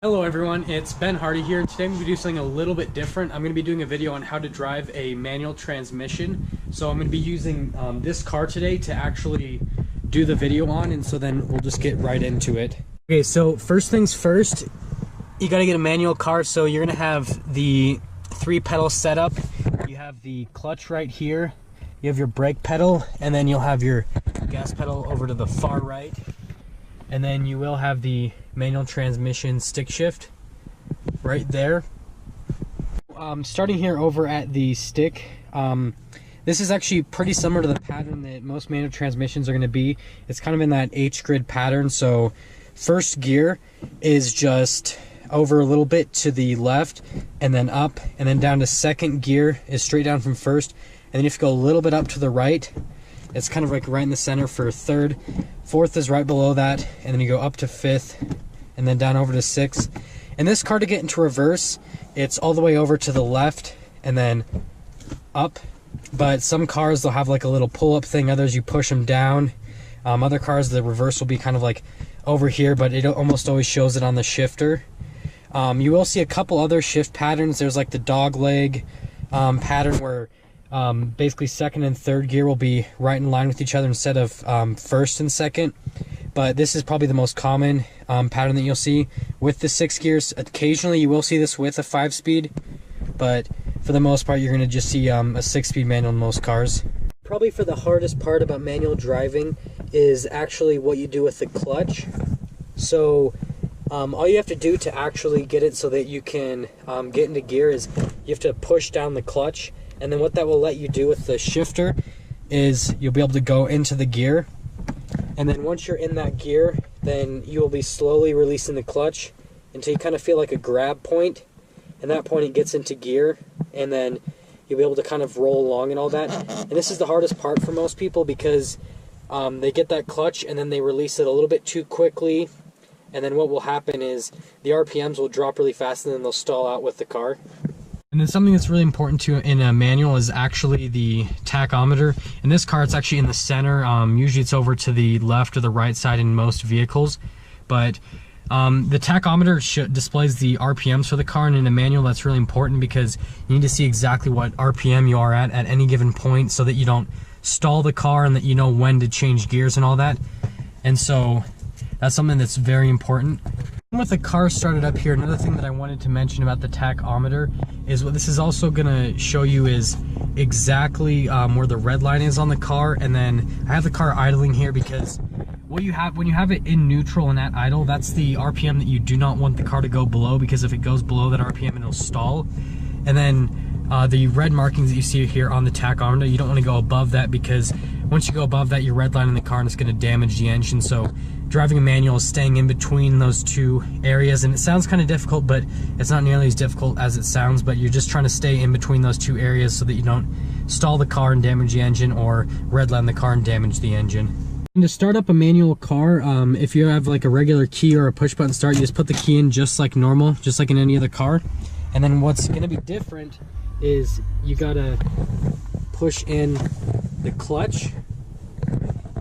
Hello everyone, it's Ben Hardy here. Today I'm going to be doing something a little bit different. I'm going to be doing a video on how to drive a manual transmission. So I'm going to be using this car today to actually do the video on, and so then we'll just get right into it. Okay, so first things first, you got to get a manual car. So you're going to have the 3-pedal setup. You have the clutch right here. You have your brake pedal, and then you'll have your gas pedal over to the far right. And then you will have the manual transmission stick shift right there. Starting here over at the stick, this is actually pretty similar to the pattern that most manual transmissions are going to be. It's kind of in that H-grid pattern. So first gear is just over a little bit to the left and then up, and then down to second gear is straight down from first, and then if you go a little bit up to the right, it's kind of like right in the center for third. Fourth is right below that, and then you go up to fifth, and then down over to sixth. And this car, to get into reverse, it's all the way over to the left and then up. But some cars, they'll have like a little pull-up thing. Others, you push them down. Other cars, the reverse will be kind of like over here, but it almost always shows it on the shifter. You will see a couple other shift patterns. There's like the dog leg pattern where basically second and third gear will be right in line with each other instead of first and second. But this is probably the most common pattern that you'll see with the 6 gears. Occasionally you will see this with a 5-speed, but for the most part you're going to just see a 6-speed manual in most cars. Probably for the hardest part about manual driving is actually what you do with the clutch. So all you have to do to actually get it so that you can get into gear is you have to push down the clutch. And then what that will let you do with the shifter is you'll be able to go into the gear. And then once you're in that gear, then you will be slowly releasing the clutch until you kind of feel like a grab point. And that point it gets into gear, and then you'll be able to kind of roll along and all that. And this is the hardest part for most people because they get that clutch and then they release it a little bit too quickly. And then what will happen is the RPMs will drop really fast and then they'll stall out with the car. And then something that's really important to in a manual is actually the tachometer. In this car, it's actually in the center. Usually it's over to the left or the right side in most vehicles. But the tachometer displays the RPMs for the car, and in a manual that's really important because you need to see exactly what RPM you are at any given point so that you don't stall the car and that you know when to change gears and all that. And so that's something that's very important. With the car started up here, another thing that I wanted to mention about the tachometer is what this is also going to show you is exactly where the red line is on the car. And then I have the car idling here because what you have when you have it in neutral and at idle, that's the RPM that you do not want the car to go below, because if it goes below that RPM, it'll stall. And then the red markings that you see here on the tachometer, you don't want to go above that, because once you go above that, you're redlining the car and it's going to damage the engine. So driving a manual is staying in between those two areas, and it sounds kind of difficult, but it's not nearly as difficult as it sounds. But you're just trying to stay in between those two areas so that you don't stall the car and damage the engine, or redline the car and damage the engine. And to start up a manual car, if you have like a regular key or a push button start, you just put the key in just like normal, just like in any other car. And then what's going to be different is you gotta push in the clutch,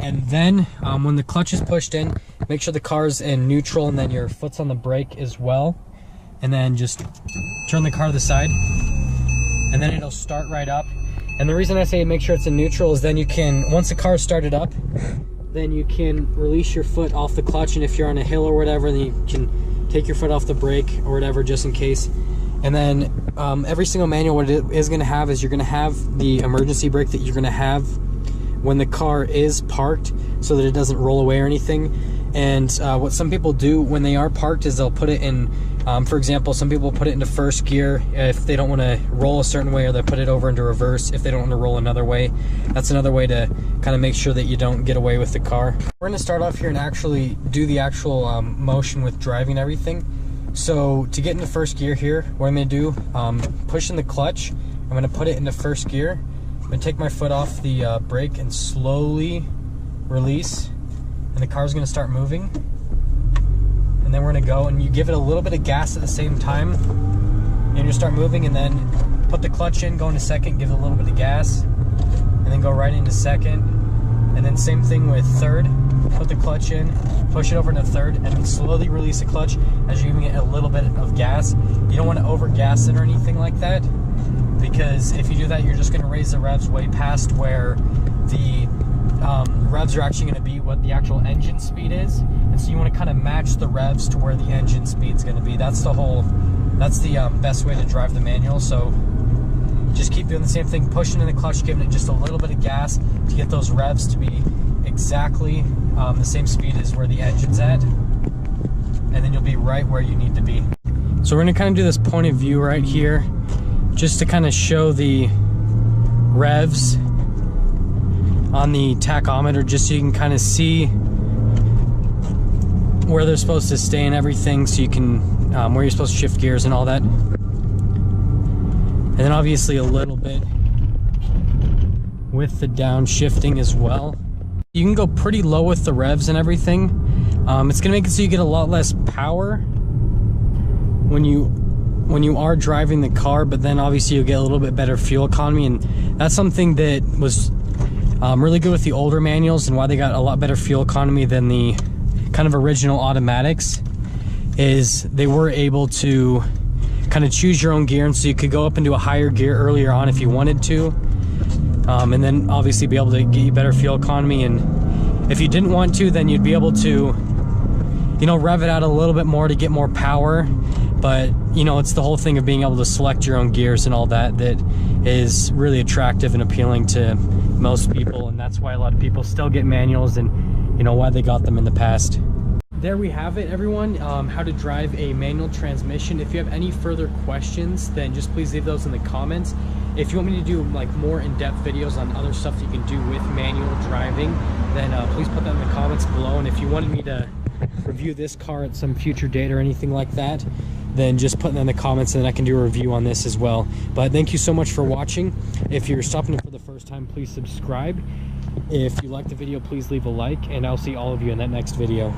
and then when the clutch is pushed in, make sure the car's in neutral, and then your foot's on the brake as well, and then just turn the car to the side, and then it'll start right up. And the reason I say make sure it's in neutral is then you can, once the car is started up, then you can release your foot off the clutch, and if you're on a hill or whatever, then you can take your foot off the brake or whatever, just in case. And then every single manual, what it is going to have is you're going to have the emergency brake that you're going to have when the car is parked, so that it doesn't roll away or anything. And what some people do when they are parked is they'll put it in, for example, some people put it into first gear if they don't want to roll a certain way, or they put it over into reverse if they don't want to roll another way. That's another way to kind of make sure that you don't get away with the car. We're going to start off here and actually do the actual motion with driving and everything. So to get into first gear here, what I'm going to do, push in the clutch, I'm going to put it into first gear. I'm going to take my foot off the brake and slowly release, and the car's going to start moving. And then we're going to go, and you give it a little bit of gas at the same time, and you start moving, and then put the clutch in, go into second, give it a little bit of gas, and then go right into second. And then same thing with third. put the clutch in, push it over into third, and then slowly release the clutch as you're giving it a little bit of gas. You don't want to over gas it or anything like that, because if you do that, you're just going to raise the revs way past where the revs are actually going to be what the actual engine speed is. And so you want to kind of match the revs to where the engine speed is going to be. That's the best way to drive the manual. So just keep doing the same thing, pushing in the clutch, giving it just a little bit of gas to get those revs to be exactly the same speed as where the engine's at, and then you'll be right where you need to be. So we're going to kind of do this point of view right here, just to kind of show the revs on the tachometer, just so you can kind of see where they're supposed to stay and everything, so you can where you're supposed to shift gears and all that. And then obviously a little bit with the downshifting as well. You can go pretty low with the revs and everything. It's gonna make it so you get a lot less power when you are driving the car, but then obviously you'll get a little bit better fuel economy, and that's something that was really good with the older manuals, and why they got a lot better fuel economy than the kind of original automatics, is they were able to kind of choose your own gear, and so you could go up into a higher gear earlier on if you wanted to, and then obviously be able to get you better fuel economy. And if you didn't want to, then you'd be able to, you know, rev it out a little bit more to get more power. But you know, it's the whole thing of being able to select your own gears and all that that is really attractive and appealing to most people, and that's why a lot of people still get manuals, and you know why they got them in the past. There we have it, everyone, how to drive a manual transmission. If you have any further questions, then just please leave those in the comments. If you want me to do like more in-depth videos on other stuff you can do with manual driving, then please put that in the comments below. And if you wanted me to review this car at some future date or anything like that, then just put that in the comments, and then I can do a review on this as well. But thank you so much for watching. If you're stopping in for the first time, please subscribe. If you liked the video, please leave a like, and I'll see all of you in that next video.